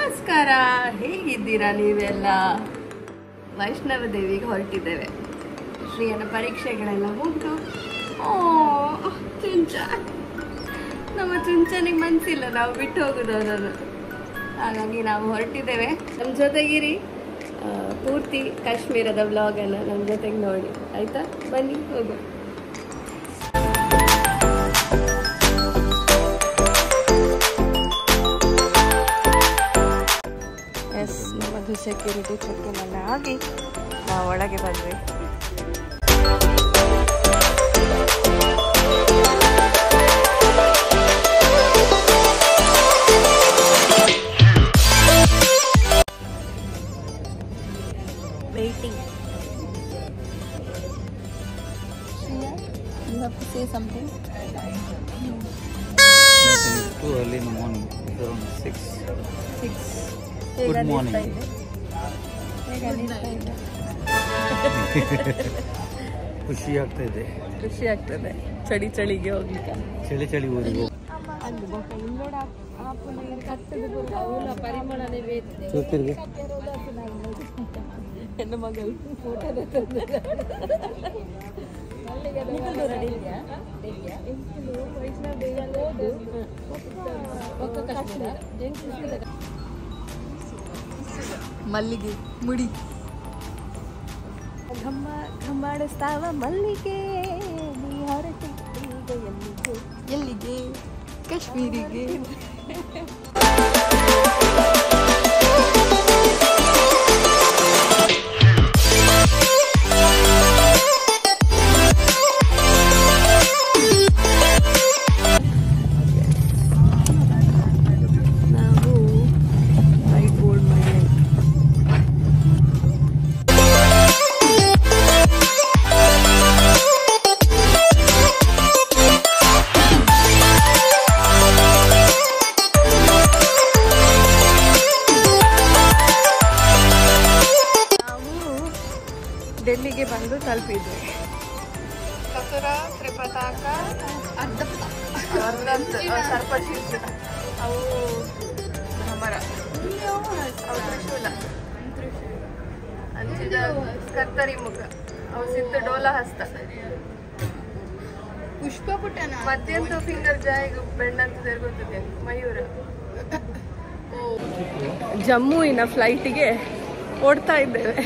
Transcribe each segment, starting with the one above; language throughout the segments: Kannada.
ನಮಸ್ಕಾರ, ಹೇಗಿದ್ದೀರಾ ನೀವೆಲ್ಲ? ವೈಷ್ಣವ ದೇವಿಗೆ ಹೊರಟಿದ್ದೇವೆ. ಶ್ರೀಯನ ಪರೀಕ್ಷೆಗಳೆಲ್ಲ ಮುಗಿದು ಚುಂಚ ನಮ್ಮ ಚುಂಚನಿಗೆ ಮನಸ್ಸಿಲ್ಲ ನಾವು ಬಿಟ್ಟು ಹೋಗೋದು ಅವರನ್ನು. ಹಾಗಾಗಿ ನಾವು ಹೊರಟಿದ್ದೇವೆ. ನಮ್ಮ ಜೊತೆಗಿರಿ, ಪೂರ್ತಿ ಕಾಶ್ಮೀರದ ವ್ಲಾಗನ್ನು ನಮ್ಮ ಜೊತೆಗೆ ನೋಡಿ ಆಯಿತಾ? ಬನ್ನಿ ಹೋಗು. ಎಸ್, ನಮ್ಮದು ಸೆಕ್ಯೂರಿಟಿ ಚೆಕ್ಕಿನ್ ಎಲ್ಲ ಆಗಿ ನಾವು ಒಳಗೆ ಬಂದ್ವಿ. Waiting. Shreya, you have to say something. It's too early in the morning. It's around 6. 6. Good morning. ಖುಷಿ ಆಗ್ತಾ ಇದೆ. ಚಳಿಗೆ ಹೋಗ್ಲಿಕ್ಕೆ. ಚಳಿ ಊರಿಗೆ ಹೆಣ್ಣು ಮಗಳು ಫೋಟೋ ಮಲ್ಲಿಗೆ ಮುಡಿ ಘಮ್ಮಾಡಿಸ್ತಾವ ಮಲ್ಲಿಗೆ. ನೀ ಹೊರಟಿದ್ದೀಗ ಎಲ್ಲಿಗೆ? ಕಾಶ್ಮೀರಿಗೆ. ಡೆಲ್ಲಿಗೆ ಬಂದು ತಲುಪಿದ್ವಿ. ಕಸುರ ತ್ರಿಪತಾಕ ಸರ್ಪಶೀರ್ಷ ಅವು ಭ್ರಮರ ಅವು ತ್ರಿಶೂಲ ಅಂಚಿದ ಕರ್ತರಿ ಮುಖ ಅವು ಸಿತ್ತು ಡೋಲ ಹಸ್ತ ಪುಷ್ಪಪುಟನ ಮತ್ತೆಂತ ಫಿಂಗರ್ ಜಾಯಿಗೆ ಬೆಣ್ಣಂತ ತಿರುಗುತ್ತದೆ ಮಯೂರ. ಜಮ್ಮುವಿನ ಫ್ಲೈಟಿಗೆ ಓಡ್ತಾ ಇದ್ದೇವೆ.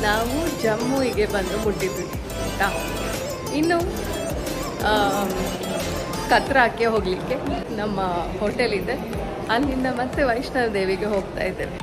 ನಾವು ಜಮ್ಮುವಿಗೆ ಬಂದು ಮುಟ್ಟಿದ್ವಿ. ಇನ್ನು ಕತ್ರಾಕ್ಕೆ ಹೋಗಲಿಕ್ಕೆ ನಮ್ಮ ಹೋಟೆಲ್ ಇದೆ, ಅಲ್ಲಿಂದ ಮತ್ತೆ ವೈಷ್ಣವ ದೇವಿಗೆ ಹೋಗ್ತಾ ಇದ್ದೇವೆ.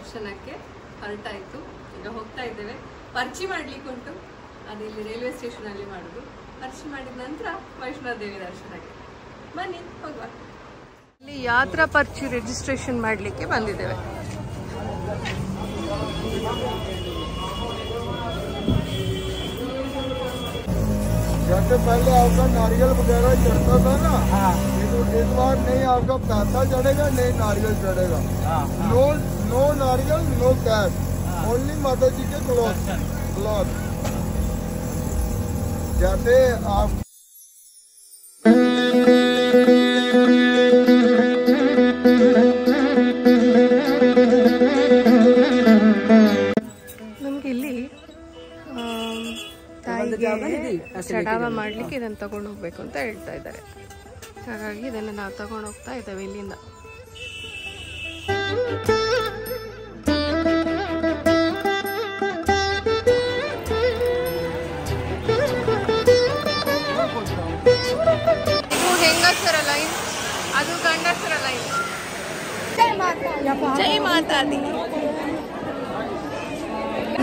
ದರ್ಶನಕ್ಕೆ ಹೊರಟಾಯಿತು. ಈಗ ಹೋಗ್ತಾ ಇದ್ದೇವೆ. ಪರ್ಚಿ ಮಾಡ್ಲಿಕ್ಕೆ ಉಂಟು, ಅದು ಇಲ್ಲಿ ರೈಲ್ವೆ ಸ್ಟೇಷನ್ ಅಲ್ಲಿ ಮಾಡುದು. ಪರ್ಚಿ ಮಾಡಿದ ನಂತರ ವೈಷ್ಣೋದೇವಿ ದರ್ಶನಕ್ಕೆ. ಬನ್ನಿ ಹೋಗುವ. ಇಲ್ಲಿ ಯಾತ್ರಾ ಪರ್ಚಿ ರಿಜಿಸ್ಟ್ರೇಷನ್ ಮಾಡಲಿಕ್ಕೆ ಬಂದಿದ್ದೇವೆ. जैसे पहले आपका नारियल वगैरह चढ़ता था ना, इस बार नहीं आपका पैसा चढ़ेगा, नहीं नारियल चढ़ेगा। नो नारियल, नो कैश, ओनली माता जी के क्लॉथ। जैसे आप ನಮ್ಗೆ ಇಲ್ಲಿ ಚಡಾವ ಮಾಡ್ಲಿಕ್ಕೆ ಇದನ್ನು ತಗೊಂಡು ಹೋಗ್ಬೇಕು ಅಂತ ಹೇಳ್ತಾ ಇದ್ದಾರೆ. ಹಾಗಾಗಿ ಇದನ್ನು ನಾವು ತಗೊಂಡು ಹೋಗ್ತಾ ಇದ್ದೇವೆ ಇಲ್ಲಿಂದ. ಇದು ಹೆಂಗಸರ ಲೈನ್, ಅದು ಗಂಡಸರ ಲೈನ್. ಜೈ ಮಾತಾದಿ.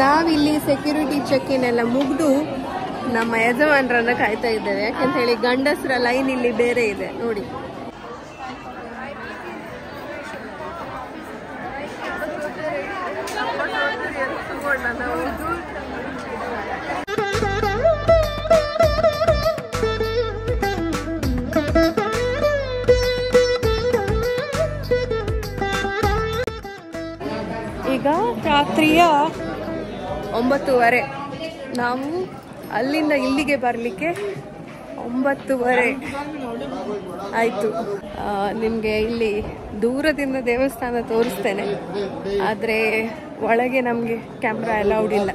ನಾವಿಲ್ಲಿ ಸೆಕ್ಯೂರಿಟಿ ಚೆಕ್ ಇನ್ ಎಲ್ಲ ಮುಗ್ದು ನಮ್ಮ ಯಜಮಾನರನ್ನ ಕಾಯ್ತಾ ಇದ್ದೇವೆ. ಯಾಕಂತ ಹೇಳಿ ಗಂಡಸರ ಲೈನ್ ಇಲ್ಲಿ ಬೇರೆ ಇದೆ ನೋಡಿ. ಈಗ ರಾತ್ರಿಯ 9:30. ನಾವು ಅಲ್ಲಿಂದ ಇಲ್ಲಿಗೆ ಬರಲಿಕ್ಕೆ 9:30 ಆಯಿತು. ನಿಮಗೆ ಇಲ್ಲಿ ದೂರದಿಂದ ದೇವಸ್ಥಾನ ತೋರಿಸ್ತೇನೆ, ಆದರೆ ಒಳಗೆ ನಮಗೆ ಕ್ಯಾಮ್ರಾ ಅಲೌಡ್ ಇಲ್ಲ.